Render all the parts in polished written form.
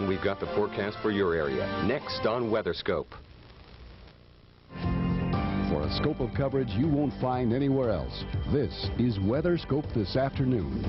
And we've got the forecast for your area next on WeatherScope. For a scope of coverage you won't find anywhere else, this is WeatherScope this afternoon.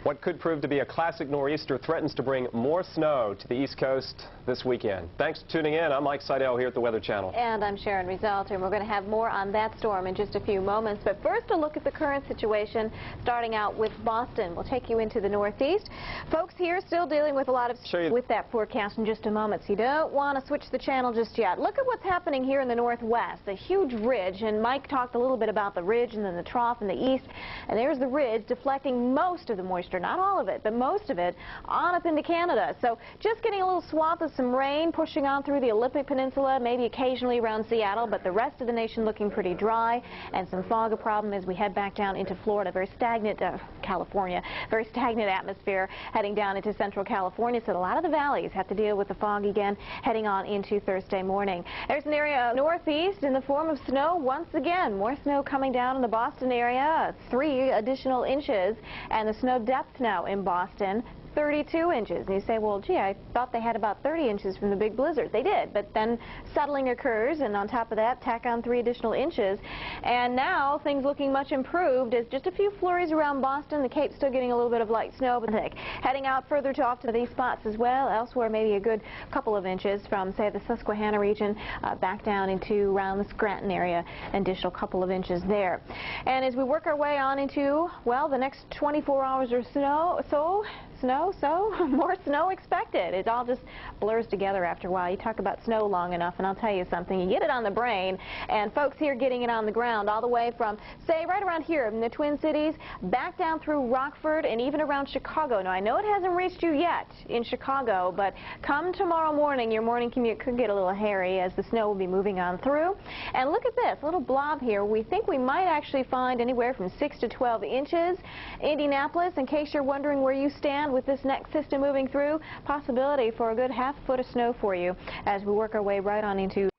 What could prove to be a classic nor'easter threatens to bring more snow to the East Coast this weekend. Thanks for tuning in. I'm Mike Seidel here at the Weather Channel. And I'm Sharon Resultan, and we're going to have more on that storm in just a few moments. But first, a look at the current situation, starting out with Boston. We'll take you into the Northeast. Folks here still dealing with a lot of with that forecast in just a moment, so you don't want to switch the channel just yet. Look at what's happening here in the Northwest. A huge ridge, and Mike talked a little bit about the ridge and then the trough in the east. And there's the ridge deflecting most of the moisture, not all of it, but most of it, on up into Canada. So just getting a little swath of some rain pushing on through the Olympic Peninsula, maybe occasionally around Seattle, but the rest of the nation looking pretty dry, and some fog a problem as we head back down into Florida. Very stagnant, California, very stagnant atmosphere heading down into central California, so a lot of the valleys have to deal with the fog again heading on into Thursday morning. There's an area northeast in the form of snow once again. More snow coming down in the Boston area, 3 additional inches, and the snow depth now in Boston, 32 inches. And you say, well, gee, I thought they had about 30 inches from the big blizzard. They did, but then settling occurs, and on top of that, tack on 3 additional inches. And now things looking much improved as just a few flurries around Boston. The Cape's still getting a little bit of light snow, but heading out further to off to these spots as well. Elsewhere, maybe a good couple of inches from, say, the Susquehanna region back down into around the Scranton area, an additional couple of inches there. And as we work our way on into, well, the next 24 hours or so, more snow expected. It all just blurs together after a while. You talk about snow long enough, and I'll tell you something. You get it on the brain, and folks here getting it on the ground all the way from, say, right around here in the Twin Cities, back down through Rockford and even around Chicago. Now, I know it hasn't reached you yet in Chicago, but come tomorrow morning, your morning commute could get a little hairy as the snow will be moving on through. And look at this little blob here. We think we might actually find anywhere from 6 to 12 inches. Indianapolis, in case you're wondering where you stand with this next system moving through, possibility for a good half foot of snow for you as we work our way right on into